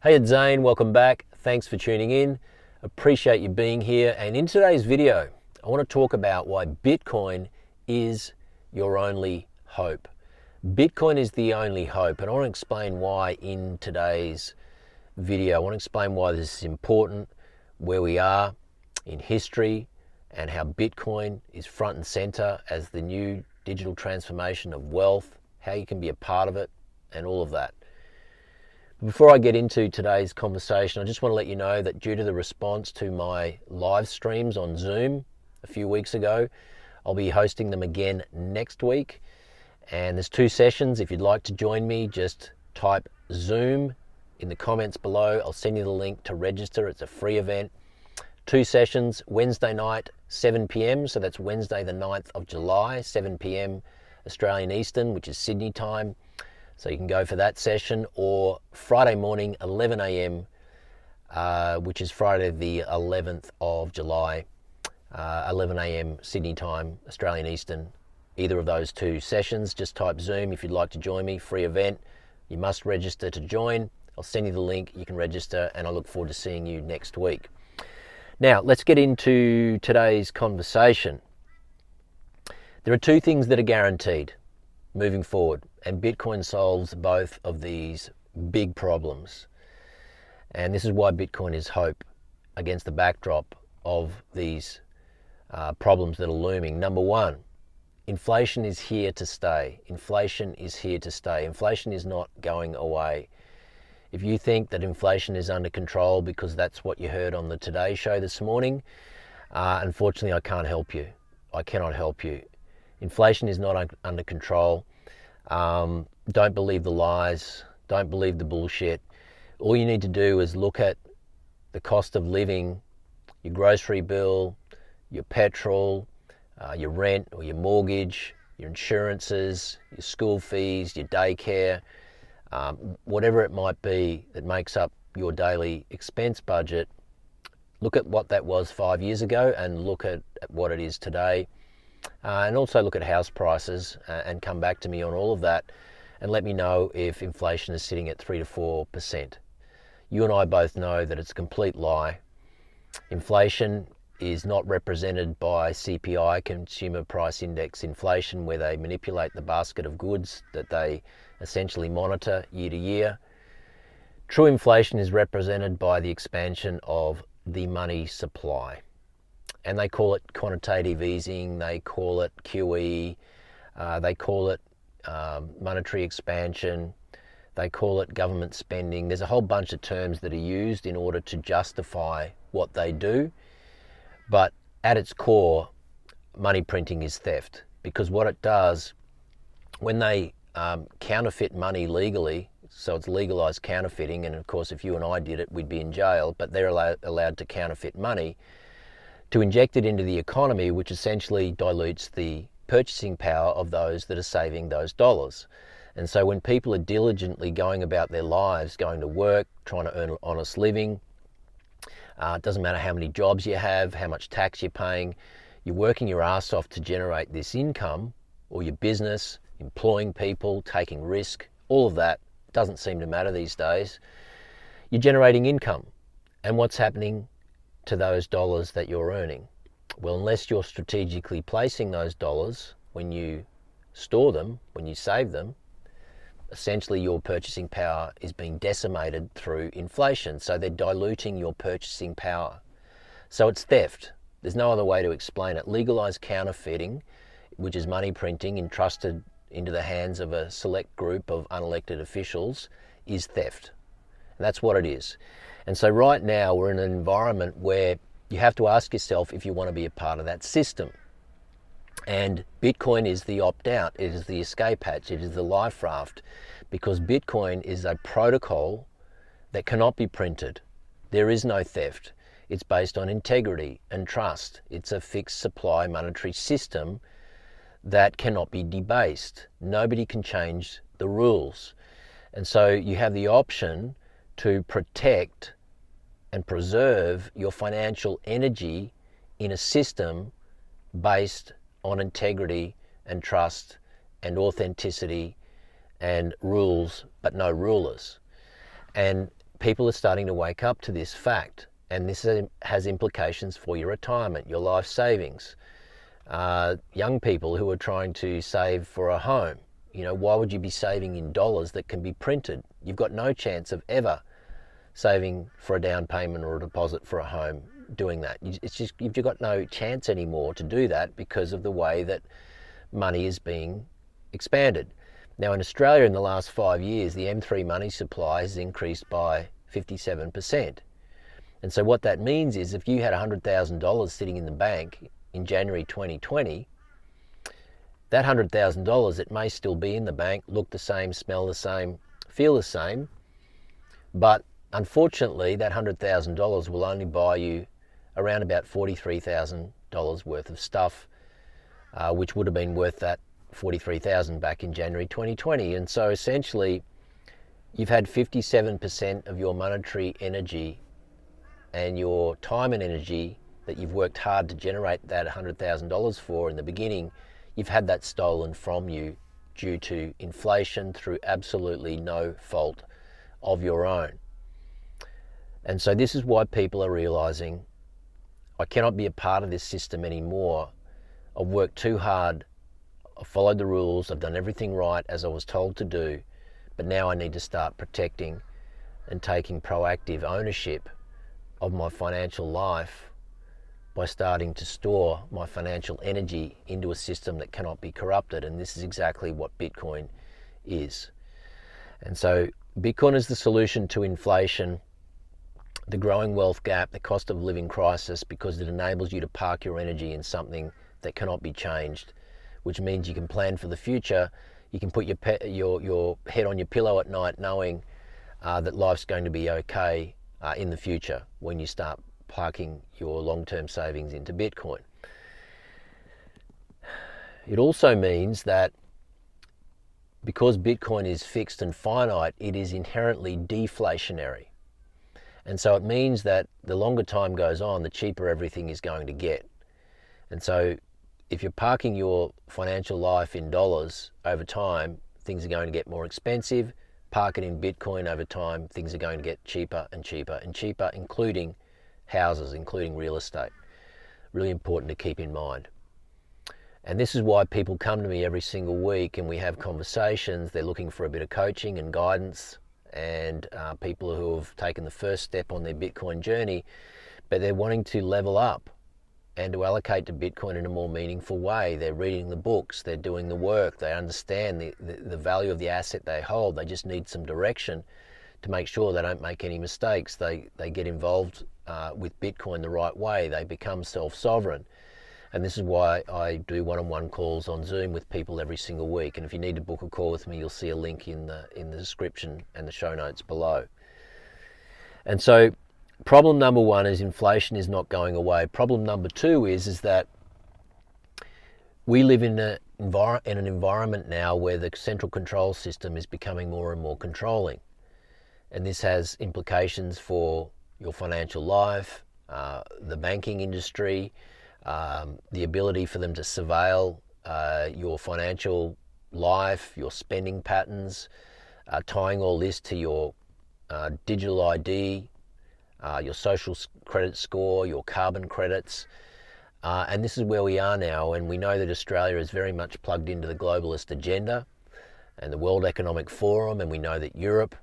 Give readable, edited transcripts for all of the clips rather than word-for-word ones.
Hey, it's Zane, welcome back. Thanks for tuning in. Appreciate you being here. And in today's video, I want to talk about why Bitcoin is your only hope. Bitcoin is the only hope, and I want to explain why in today's video. I want to explain why this is important, where we are in history, and how Bitcoin is front and center as the new digital transformation of wealth, how you can be a part of it, and all of that. Before I get into today's conversation, I just want to let you know that due to the response to my live streams on Zoom a few weeks ago, I'll be hosting them again next week. And there's 2 sessions. If you'd like to join me, just type Zoom in the comments below. I'll send you the link to register. It's a free event. 2 sessions, Wednesday night, 7 p.m. So that's Wednesday the 9th of July, 7 p.m. Australian Eastern, which is Sydney time. So you can go for that session, or Friday morning, 11 a.m., which is Friday the 11th of July, 11 a.m. Sydney time, Australian Eastern. Either of those 2 sessions, just type Zoom if you'd like to join me, free event. You must register to join. I'll send you the link, you can register, and I look forward to seeing you next week. Now, let's get into today's conversation. There are 2 things that are guaranteed moving forward, and Bitcoin solves both of these big problems. And this is why Bitcoin is hope against the backdrop of these problems that are looming. Number 1, inflation is here to stay. Inflation is here to stay. Inflation is not going away. If you think that inflation is under control because that's what you heard on the Today Show this morning, unfortunately I can't help you. I cannot help you. Inflation is not under control. Don't believe the lies. Don't believe the bullshit. All you need to do is look at the cost of living, your grocery bill, your petrol, your rent or your mortgage, your insurances, your school fees, your daycare, whatever it might be that makes up your daily expense budget. Look at what that was 5 years ago and look at what it is today. And also look at house prices and come back to me on all of that and let me know if inflation is sitting at 3 to 4%. You and I both know that it's a complete lie. Inflation is not represented by CPI, Consumer Price Index inflation, where they manipulate the basket of goods that they essentially monitor year to year. True inflation is represented by the expansion of the money supply. And they call it quantitative easing, they call it QE, they call it monetary expansion, they call it government spending. There's a whole bunch of terms that are used in order to justify what they do. But at its core, money printing is theft. Because what it does, when they counterfeit money legally, so it's legalized counterfeiting, and of course if you and I did it, we'd be in jail, but they're allowed to counterfeit money, to inject it into the economy, which essentially dilutes the purchasing power of those that are saving those dollars. And so when people are diligently going about their lives, going to work, trying to earn an honest living, it doesn't matter how many jobs you have, how much tax you're paying, you're working your ass off to generate this income, or your business, employing people, taking risk, all of that doesn't seem to matter these days. You're generating income. And what's happening to those dollars that you're earning? Well, unless you're strategically placing those dollars when you store them, when you save them, essentially your purchasing power is being decimated through inflation. So they're diluting your purchasing power. So it's theft. There's no other way to explain it. Legalized counterfeiting, which is money printing entrusted into the hands of a select group of unelected officials, is theft. And that's what it is. And so right now we're in an environment where you have to ask yourself if you want to be a part of that system. And Bitcoin is the opt-out, it is the escape hatch, it is the life raft, because Bitcoin is a protocol that cannot be printed. There is no theft. It's based on integrity and trust. It's a fixed supply monetary system that cannot be debased. Nobody can change the rules. And so you have the option to protect and preserve your financial energy in a system based on integrity and trust and authenticity and rules, but no rulers. And people are starting to wake up to this fact, and this has implications for your retirement, your life savings. Young people who are trying to save for a home, why would you be saving in dollars that can be printed? You've got no chance of ever saving for a down payment or a deposit for a home doing that. You've got no chance anymore to do that because of the way that money is being expanded. Now in Australia in the last 5 years, the M3 money supply has increased by 57%. And so what that means is if you had $100,000 sitting in the bank in January 2020, that $100,000, it may still be in the bank, look the same, smell the same, feel the same, but unfortunately that $100,000 will only buy you around about $43,000 worth of stuff, which would have been worth that $43,000 back in January 2020. And so essentially you've had 57% of your monetary energy and your time and energy that you've worked hard to generate that $100,000 for in the beginning, you've had that stolen from you due to inflation through absolutely no fault of your own. And so this is why people are realizing, I cannot be a part of this system anymore. I've worked too hard, I've followed the rules, I've done everything right as I was told to do, but now I need to start protecting and taking proactive ownership of my financial life by starting to store my financial energy into a system that cannot be corrupted. And this is exactly what Bitcoin is. And so Bitcoin is the solution to inflation, the growing wealth gap, the cost of living crisis, because it enables you to park your energy in something that cannot be changed, which means you can plan for the future. You can put your head on your pillow at night knowing that life's going to be okay in the future when you start parking your long-term savings into Bitcoin. It also means that because Bitcoin is fixed and finite, it is inherently deflationary. And so it means that the longer time goes on, the cheaper everything is going to get. And so if you're parking your financial life in dollars over time, things are going to get more expensive. Park it in Bitcoin over time, things are going to get cheaper and cheaper and cheaper, including houses, including real estate. Really important to keep in mind. And this is why people come to me every single week and we have conversations. They're looking for a bit of coaching and guidance, and people who have taken the first step on their Bitcoin journey, but they're wanting to level up and to allocate to Bitcoin in a more meaningful way. They're reading the books, they're doing the work, they understand the value of the asset they hold. They just need some direction to make sure they don't make any mistakes. They get involved with Bitcoin the right way. They become self-sovereign. And this is why I do one-on-one calls on Zoom with people every single week. And if you need to book a call with me, you'll see a link in the description and the show notes below. And so problem number one is inflation is not going away. Problem number two is that we live in an environment now where the central control system is becoming more and more controlling. And this has implications for your financial life, the banking industry, the ability for them to surveil your financial life, your spending patterns, tying all this to your digital ID, your social credit score, your carbon credits. And this is where we are now, and we know that Australia is very much plugged into the globalist agenda and the World Economic Forum, and we know that Europe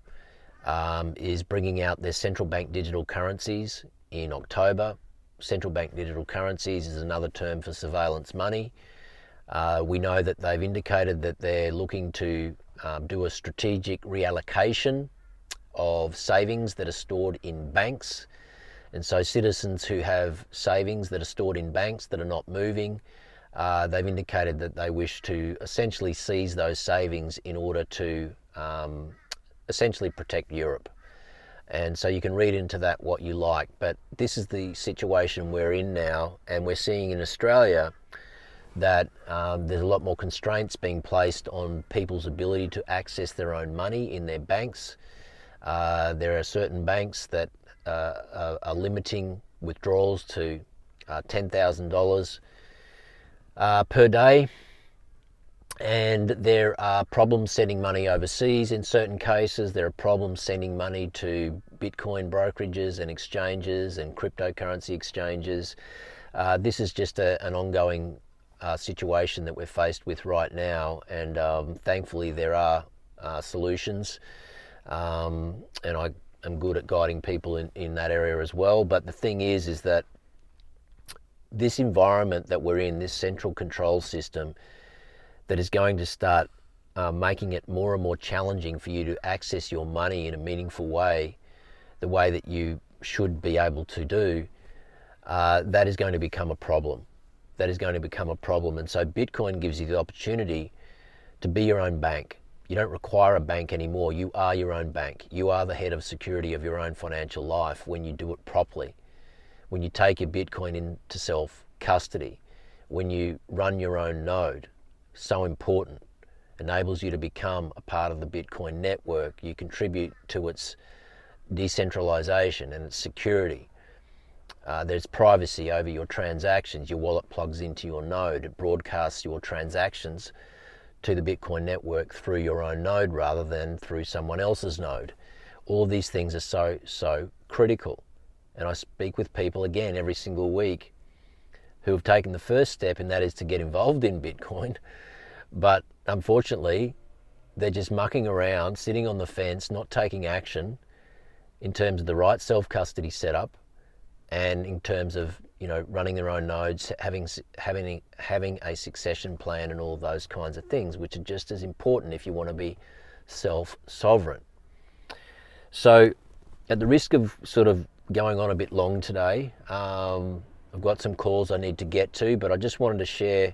is bringing out their central bank digital currencies in October. Central bank digital currencies is another term for surveillance money. We know that they've indicated that they're looking to do a strategic reallocation of savings that are stored in banks. And so citizens who have savings that are stored in banks that are not moving, they've indicated that they wish to essentially seize those savings in order to essentially protect Europe. And so you can read into that what you like, but this is the situation we're in now, and we're seeing in Australia that there's a lot more constraints being placed on people's ability to access their own money in their banks. There are certain banks that are limiting withdrawals to $10,000 per day. And there are problems sending money overseas in certain cases. There are problems sending money to Bitcoin brokerages and exchanges and cryptocurrency exchanges. This is just an ongoing situation that we're faced with right now, and thankfully there are solutions, and I am good at guiding people in that area as well. But the thing is that this environment that we're in, this central control system, that is going to start making it more and more challenging for you to access your money in a meaningful way, the way that you should be able to do, that is going to become a problem. That is going to become a problem. And so Bitcoin gives you the opportunity to be your own bank. You don't require a bank anymore. You are your own bank. You are the head of security of your own financial life when you do it properly. When you take your Bitcoin into self-custody, when you run your own node, so important, enables you to become a part of the Bitcoin network. You contribute to its decentralization and its security. There's privacy over your transactions. Your wallet plugs into your node. It broadcasts your transactions to the Bitcoin network through your own node rather than through someone else's node. All of these things are so critical. And I speak with people again every single week who have taken the first step, and that is to get involved in Bitcoin. But unfortunately, they're just mucking around, sitting on the fence, not taking action in terms of the right self-custody setup, and in terms of, you know, running their own nodes, having a succession plan and all of those kinds of things, which are just as important if you want to be self-sovereign. So at the risk of sort of going on a bit long today, I've got some calls I need to get to, but I just wanted to share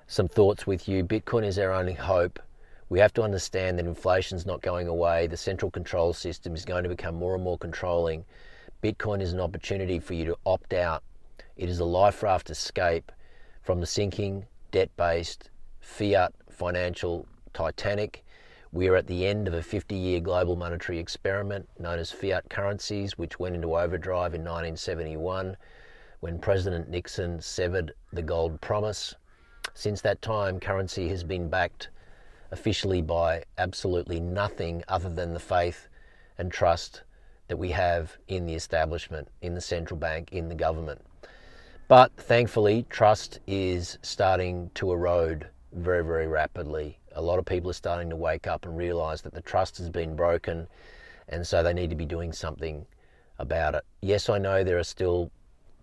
some thoughts with you. Bitcoin is our only hope. We have to understand that inflation's not going away. The central control system is going to become more and more controlling. Bitcoin is an opportunity for you to opt out. It is a life raft escape from the sinking, debt-based, fiat financial Titanic. We are at the end of a 50-year global monetary experiment known as fiat currencies, which went into overdrive in 1971 when President Nixon severed the gold promise. Since that time, currency has been backed officially by absolutely nothing other than the faith and trust that we have in the establishment, in the central bank, in the government. But thankfully, trust is starting to erode very, very rapidly. A lot of people are starting to wake up and realize that the trust has been broken, and so they need to be doing something about it. Yes, I know there are still,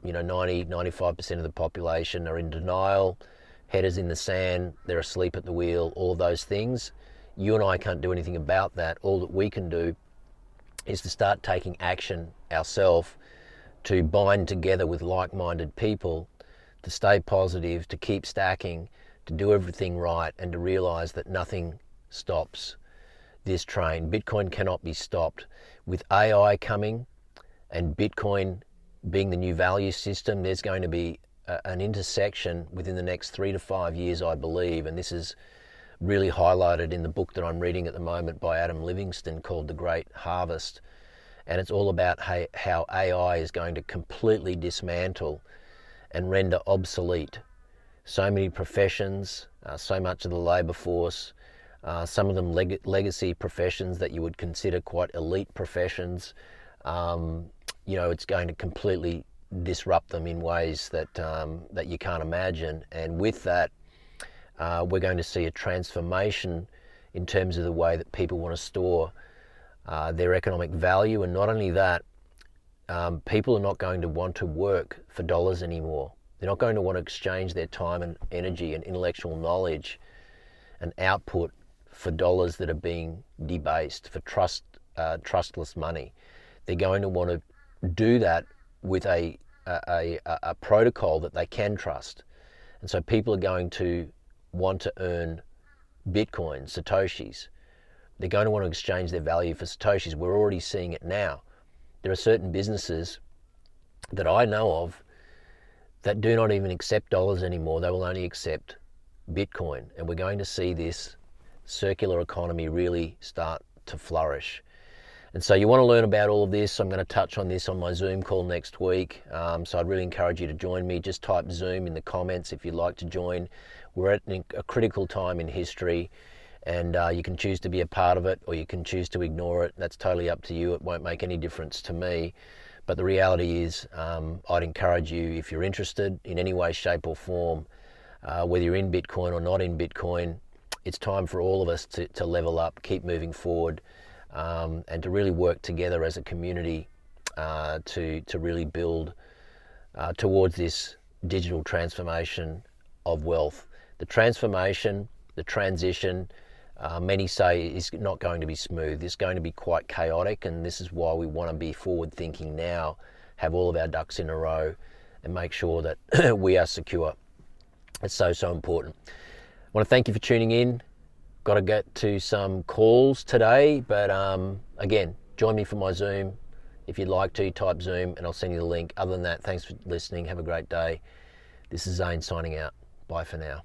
95% of the population are in denial, headers in the sand, they're asleep at the wheel, all of those things. You and I can't do anything about that. All that we can do is to start taking action ourselves, to bind together with like-minded people, to stay positive, to keep stacking, to do everything right, and to realize that nothing stops this train. Bitcoin cannot be stopped. With AI coming and Bitcoin being the new value system, there's going to be an intersection within the next 3 to 5 years, I believe, and this is really highlighted in the book that I'm reading at the moment by Adam Livingston called The Great Harvest. And it's all about how AI is going to completely dismantle and render obsolete so many professions, so much of the labour force, some of them legacy professions that you would consider quite elite professions. It's going to completely disrupt them in ways that you can't imagine. And with that, we're going to see a transformation in terms of the way that people want to store their economic value. And not only that, people are not going to want to work for dollars anymore. They're not going to want to exchange their time and energy and intellectual knowledge and output for dollars that are being debased, for trustless money. They're going to want to do that with a protocol that they can trust. And so people are going to want to earn Bitcoin, Satoshis. They're going to want to exchange their value for Satoshis. We're already seeing it now. There are certain businesses that I know of that do not even accept dollars anymore. They will only accept Bitcoin. And we're going to see this circular economy really start to flourish. And so you want to learn about all of this. I'm going to touch on this on my Zoom call next week. So I'd really encourage you to join me. Just type Zoom in the comments if you'd like to join. We're at a critical time in history, and you can choose to be a part of it or you can choose to ignore it. That's totally up to you. It won't make any difference to me. But the reality is, I'd encourage you, if you're interested in any way, shape or form, whether you're in Bitcoin or not in Bitcoin, it's time for all of us to level up, keep moving forward, and to really work together as a community to really build towards this digital transformation of wealth. The transformation, the transition, many say is not going to be smooth. It's going to be quite chaotic, and this is why we want to be forward thinking now, have all of our ducks in a row and make sure that we are secure. It's so important. I want to thank you for tuning in. Got to get to some calls today, but again, join me for my Zoom. If you'd like to, type Zoom and I'll send you the link. Other than that, thanks for listening. Have a great day. This is Zane signing out. Bye for now.